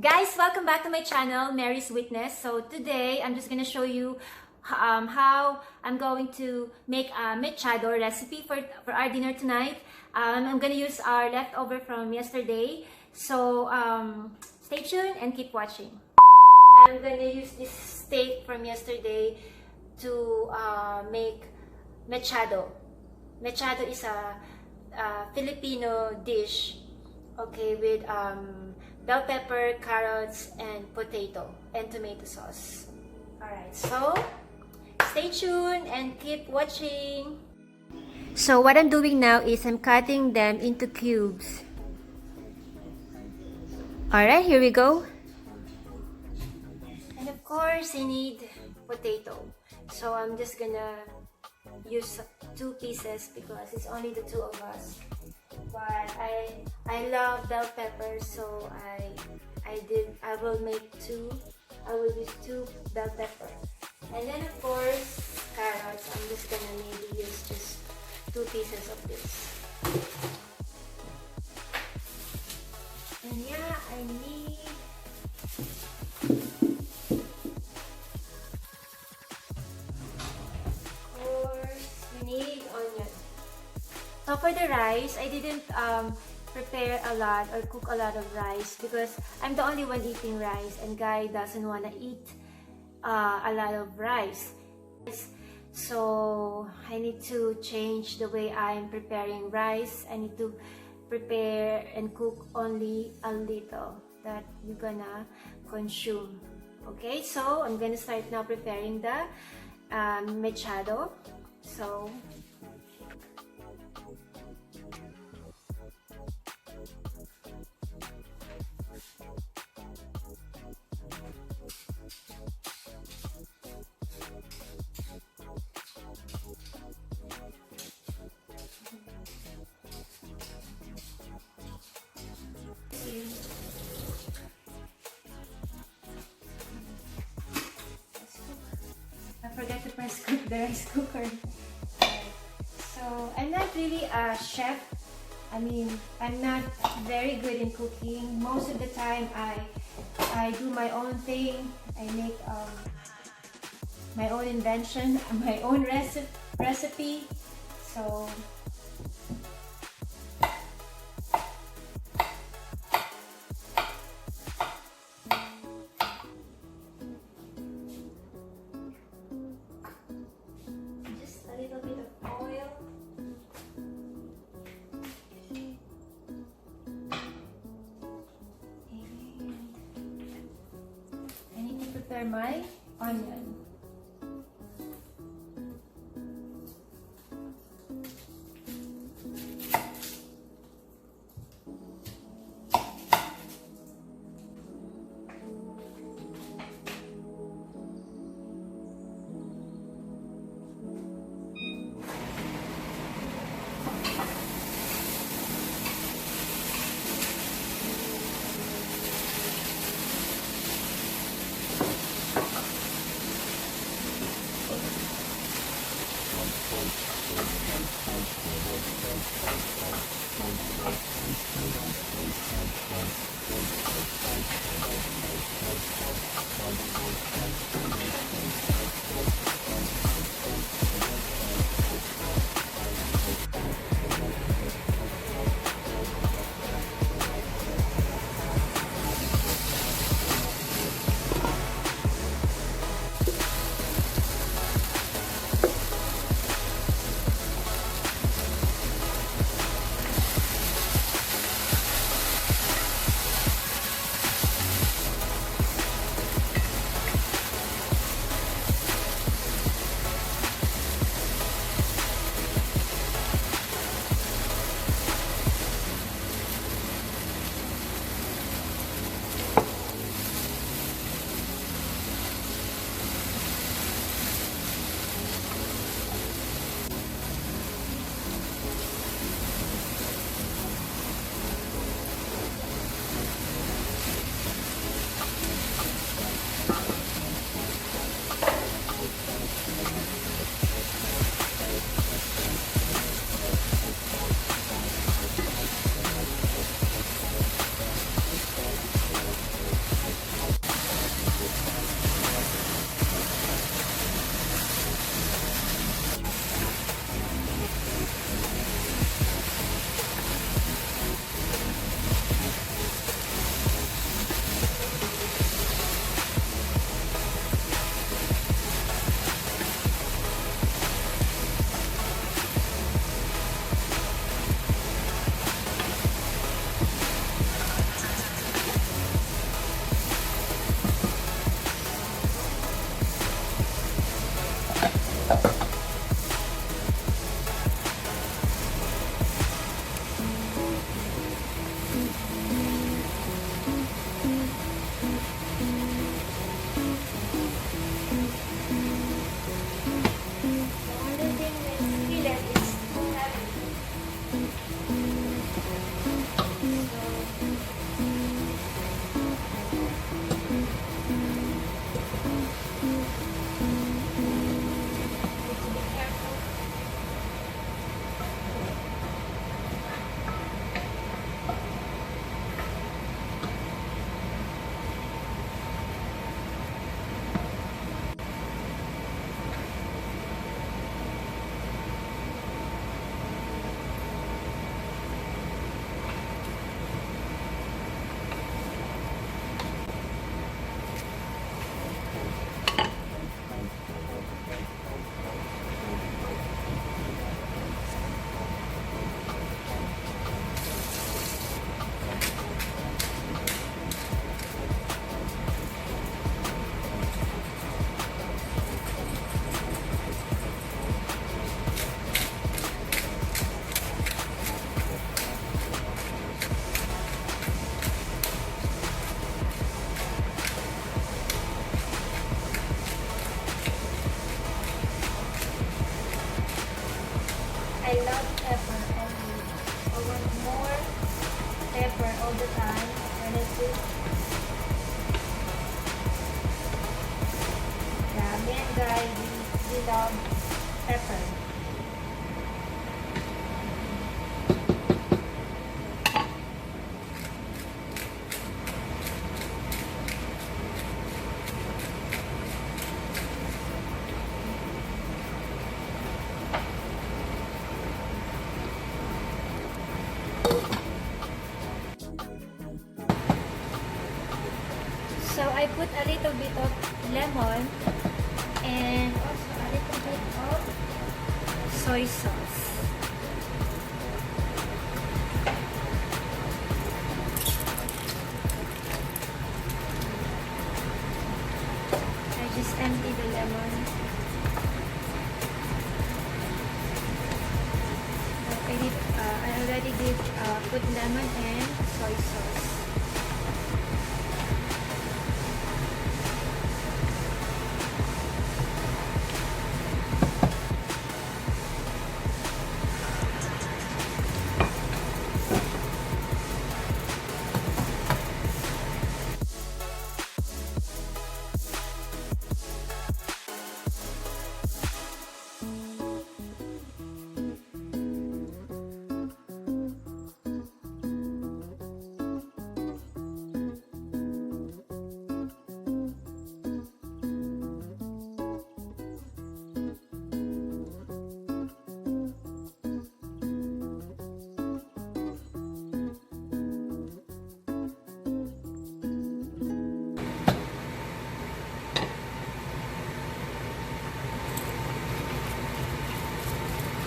Guys, welcome back to my channel, Mary's Witness. So today, I'm just gonna show you how I'm going to make a Mechado recipe for our dinner tonight. I'm gonna use our leftover from yesterday. So stay tuned and keep watching. I'm gonna use this steak from yesterday to make Mechado. Mechado is a Filipino dish, okay, with bell pepper, carrots, and potato, and tomato sauce. Alright, so stay tuned and keep watching. So what I'm doing now is I'm cutting them into cubes. Alright, here we go. And of course, I need potato. So I'm just gonna use 2 pieces because it's only the 2 of us. But I love bell peppers, so I will make 2. I will use 2 bell pepper, and then of course carrots. I'm just gonna maybe use just 2 pieces of this. And yeah, I need onion. So for the rice, I didn't prepare a lot or cook a lot of rice because I'm the only one eating rice, and Guy doesn't want to eat a lot of rice. So I need to change the way I'm preparing rice. I need to prepare and cook only a little that you're gonna consume. Okay, so I'm gonna start now preparing the mechado. So I forgot to press cook the rice cooker. So I'm not really a chef. I mean, I'm not very good in cooking. Most of the time I do my own thing. I make my own invention, my own recipe. So just a little bit of oil. And I need to prepare my onion. the time. And it's just, yeah, me and Guy, we love pepper. So I put a little bit of lemon and also a little bit of soy sauce. I just empty the lemon. I already did put lemon and soy sauce.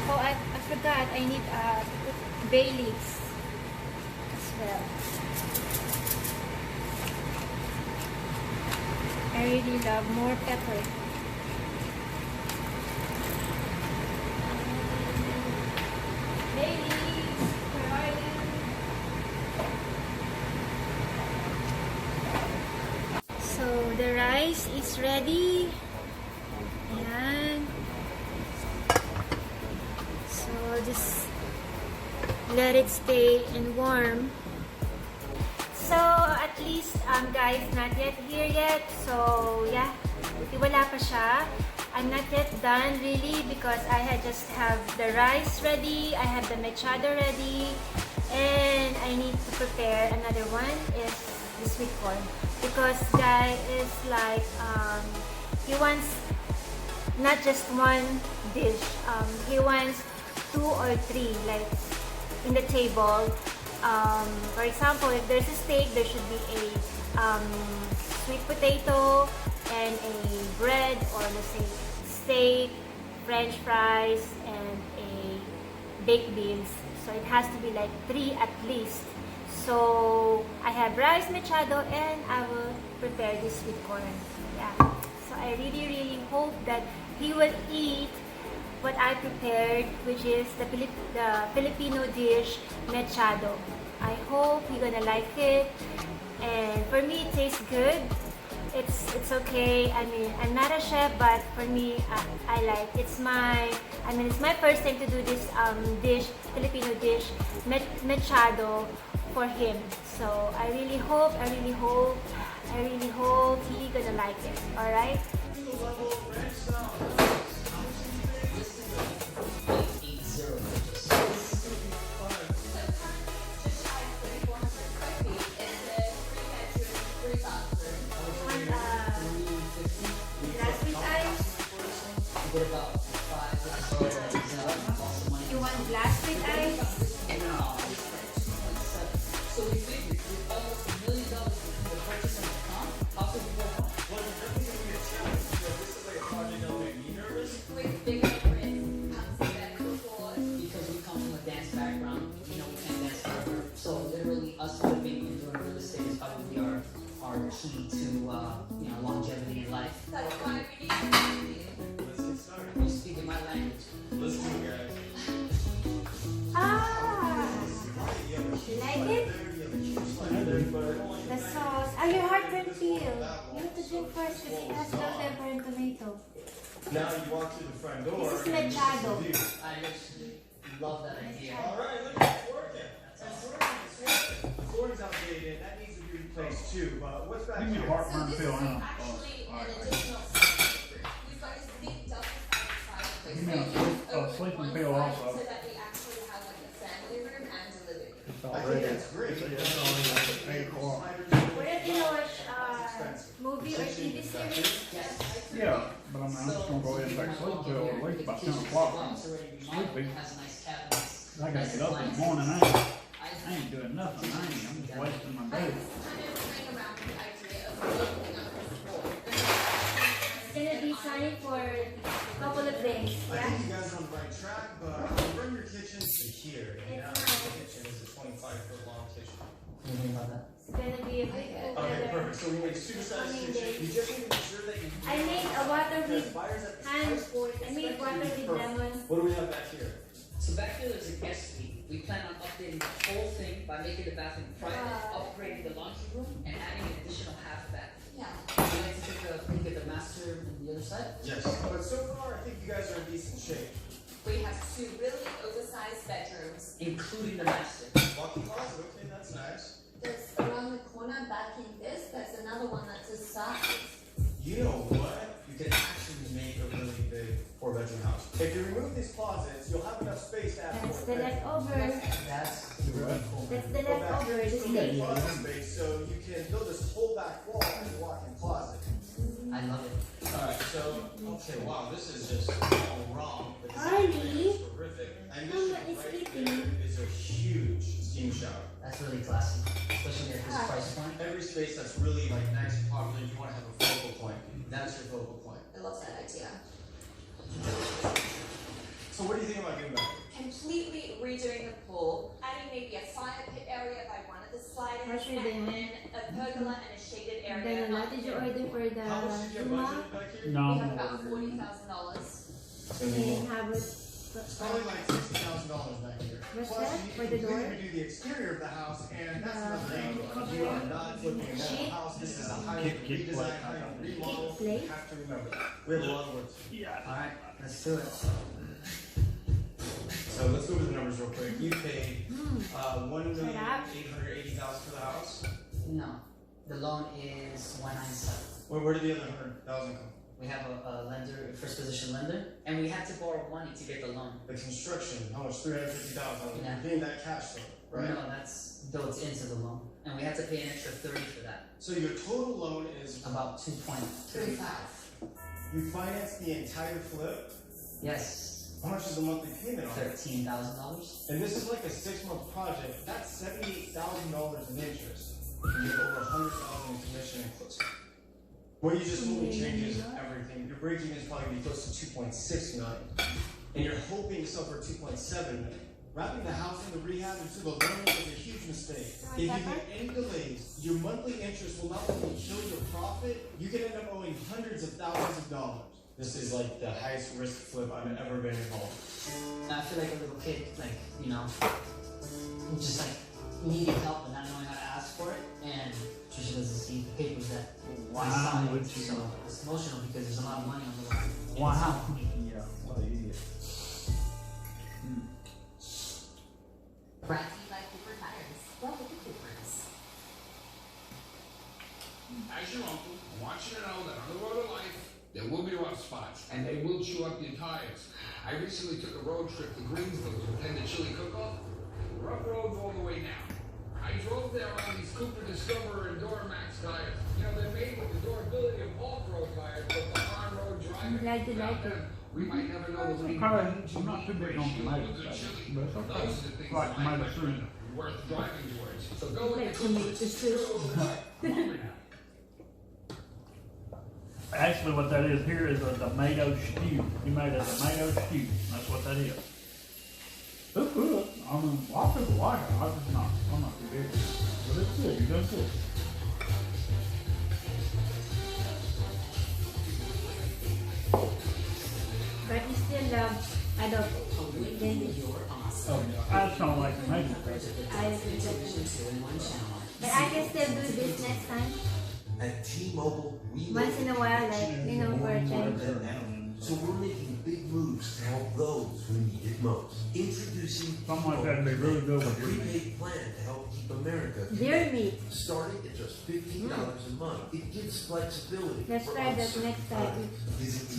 Oh, I forgot. I need bay leaves as well. I really love more pepper. Bay leaves, where are you? So the rice is ready. Ayan. So just let it stay and warm. So at least guys, not yet here yet. So yeah, wala pa siya. I'm not yet done really because I had just have the rice ready, I have the mechado ready, and I need to prepare another one is the sweet corn because Guy is like he wants not just one dish. He wants 2 or 3 like in the table. For example, if there's a steak, there should be a sweet potato and a bread, or let's say steak, french fries, and a baked beans. So it has to be like 3 at least. So I have rice, mechado, and I will prepare this sweet corn. Yeah. So I really hope that he will eat what I prepared, which is the Filipino dish, Mechado. I hope he's gonna like it, and for me it tastes good. It's okay. I mean, I'm not a chef, but for me, I like. It's my first time to do this dish, Filipino dish, Mechado, for him. So I really hope he's gonna like it. All right. You want glass with ice? So we figured with almost $1 million in the purchase and the comp, how could we go wrong? Well, it's definitely going to be a challenge. This is like a project that made me nervous. Because we come from a dance background, we can't dance forever. So literally us living and doing real estate is probably our key to longevity in life. Let's get started. You speak in my language. Let's do it, guys. You like it? The sauce. Your heart won't feel. You have to drink first because it has bell pepper and tomato. Now you walk through the front door. This is Mechado. I actually love that idea. All right, look at it working. The flooring's outdated. That needs to be replaced too. But what's back Give me a here? heartburn this pill is now. actually an additional side. We've got this big double side Give me a sleeping pill also. so that we actually have like a family room and a living room. It's I already, think that's great. it's already like 8 o'clock. What if you watch movie or TV series? Yes. Yeah, but I'm just gonna go ahead and take a sleep till at least about 10 o'clock. Sleepy. Has a nice cabinets. I gotta get up in the morning. I ain't doing nothing. I'm just wasting my I day. was kind of playing around with the idea of building up this wall. It's gonna be sunny for a couple of days, I yeah? think you guys are on the right track, but bring your kitchen to here. And now It's the nice. kitchen is a 25-foot long kitchen. What do you think about that? It's gonna be a big cool Okay, weather. perfect. So we made a super-sized Coming kitchen. days. You just need to make sure that you. I made a water Because with buyers at this hand. price point I made expect water it to be with perfect. lemon. What do we have back here? So back here there's a guest suite. We plan on updating the whole thing by making the bathroom private, upgrading the laundry room, and adding an additional half bath. Yeah. Would you like to take a look at the master on the other side? Yes. But so far, I think you guys are in decent shape. We have two really oversized bedrooms. Including the master. Walk-in closet. Okay, that's nice. There's around the corner back in this, there's another one that's a size. You know what? You can actually make a really big 4-bedroom house. If you remove these closets, you'll have enough space to have That's 4 the bedrooms. leftover. That's really cool. That's the Go back leftover. here, This you Yeah, need thing. yeah. closet space, so you can build this whole back wall as a walk-in closet. I love it. Alright, so, okay, wow, this is just all wrong. But the Harley, design is horrific. And this Mama is right eating. there is a huge steam shower. That's really classy. Especially at this price point. Every space that's really like nice and popular, you want to have a focal point. That's your focal point. I love that idea. So what do you think about doing that? Completely redoing the pool, adding maybe a fire pit area by one of the sliders, How's your and dinner? then a pergola and a shaded And area. then what did you order for the How much did you Zuma? budget back here? No, We I'm have about ordering. $40,000. And how about It's probably like $60,000 back here. What's Plus, that? you For need the to door? completely redo the exterior of the house, and that's The another thing. cover? You are not flipping a metal Sheet? house. This is a highly Kick redesigned, plate. highly remodel. Kick plate? You have to remember that. We have a lot of work to do. Yeah. Alright, let's do it. So let's go over the numbers real quick. You paid Shut up. $1,880,000 for the house. No. The loan is 197. Where did the other $100,000 come? We have a lender, first position lender, and we had to borrow money to get the loan. The construction, how much? $350,000. Yeah. You're paying that cash though, right? No, that's built into the loan. And we had to pay an extra 30 for that. So your total loan is About 2.3. 35. you financed the entire flip. Yes. How much is the monthly payment on it? $13,000. And this is like a 6-month project. That's $78,000 in interest. And you have over $100,000 in commission and closing. What you just told me changes everything. Your break even is probably gonna be close to 2.6 million, and you're hoping to sell for 2.7 million. Wrapping the house into rehab into the loan is a huge mistake. If you get any delays, your monthly interest will not only kill your profit, you can end up owing hundreds of thousands of dollars. This is like the highest risk flip I've ever been involved. And I feel like a little kid, like, you know, just like needing help and not knowing how to ask for it. And Trisha doesn't see the papers that Wow, I signed. would you? So it's emotional because there's a lot of money on the line. Wow. Yeah, what an idiot. Brought to you by Cooper Tires. Well, look at Coopers. As your uncle, I want you to know that on the road of life, there will be rough spots, and they will chew up your tires. I recently took a road trip to Greensville to attend the chili cook-off. Rough roads all the way now. I drove there on these Cooper Discoverer and Duramax tires. You know, they're made with the durability of off-road tires, but the on-road driving. I'm glad you Without like it. them, we might never know the Okay, lean I'm not too big on tomatoes, but it's okay. Those are the things Like that I tomato soup. recommend worth driving towards. So go with Like the Cooper. tomato soup. Actually, what that is here is a tomato stew. You made a tomato stew. That's what that is. It's good. I mean, a lot of people like it. I'm just not. I'm not too big. But it's good. You're doing good. But you still love adobo. Then Oh, yeah. I just don't like tomatoes. I agree with that. But I can still do this next time. At T-Mobile, we Once in a while, like, you know, for a change. than ever. So we're making big moves to help those who need it most. Introducing Something like that'd be really good a with your meat. prepaid plan to help keep America Deer meat. starting at just $15 a month. It gives flexibility. Let's for try that uncertain next time. times. Visit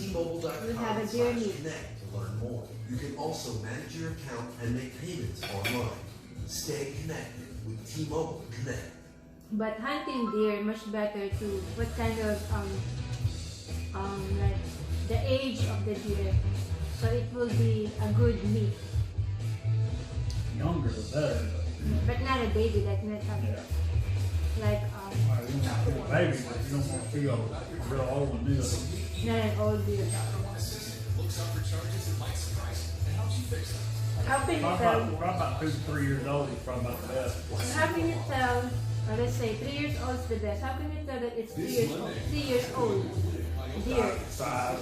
We have a deer meat. T-Mobile.com/connect to learn more. You can also manage your account and make payments online. Stay connected with T-Mobile Connect. But hunting deer much better to what kind of like the age of the deer, so it will be a good meat, Younger the better. but not a baby like not Yeah. like Well, you want to feel baby, but you don't want to feel real old and new. not an old deer. Looks up for charges and might surprise you and helps you fix them. How can you Probably tell? about 2 to 3 years old is probably about the best. How can you tell? Let's say 3 years old is the best. How can you tell that it's 3 years old? 3 years old deer. Size.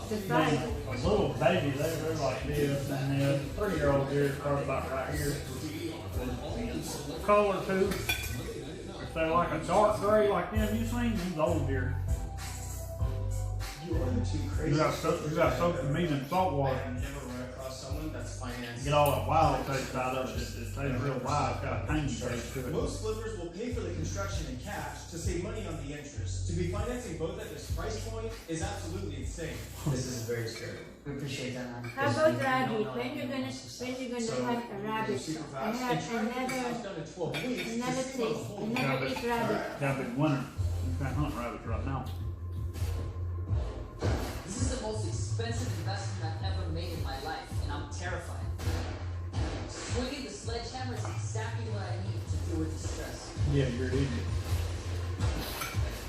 The size. A little baby, they're like this, and then 3-year-old deer is probably about right here. Color too. If they're like a dark gray like them, you seen these old deer. You are the two crazy. You got soak the meat in salt water. I've never run across someone that's financed. Get all that wild taste out of it. It tastes real wild. It's got a tangy taste to it. Most flippers will pay for the construction in cash to save money on the interest. To be financing both at this price point is absolutely insane. This is very scary. We appreciate that, man. How Because about we don't rabbit? know When you're gonna hunt a rabbit? Super I fast. have And trying to get this never done in 12 weeks is never just too taste. long. I never eat rabbit. Got a big winter. You can't hunt rabbits right now. This is the most expensive investment I've ever made in my life, and I'm terrified. Swinging the sledgehammer is exactly what I need to deal with the stress. Yeah, you're an idiot.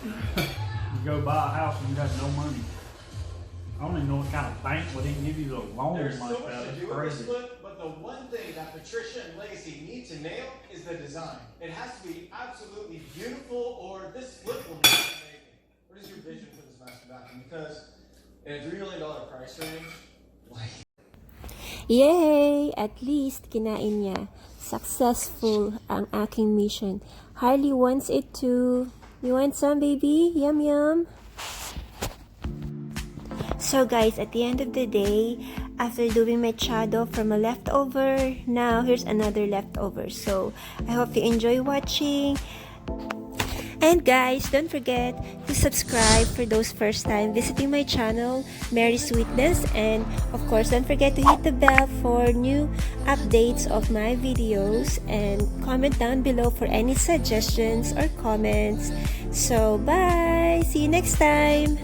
You go buy a house and you have no money. I don't even know what kind of bank would even give you a loan There's like so much that. to It's do with this crazy. flip, but the one thing that Patricia and Lacey need to nail is the design. It has to be absolutely beautiful, or this flip will not be making. What is your vision for this master bathroom? Because in a $3 million price range, like. Yay! At least kinain niya. Successful ang aking mission. Harley wants it too. You want some, baby? Yum yum. So guys, at the end of the day, after doing Mechado from a leftover, now here's another leftover. So I hope you enjoy watching. And guys, don't forget to subscribe for those first time visiting my channel, Mary Sweetness. And of course, don't forget to hit the bell for new updates of my videos. And comment down below for any suggestions or comments. So bye! See you next time!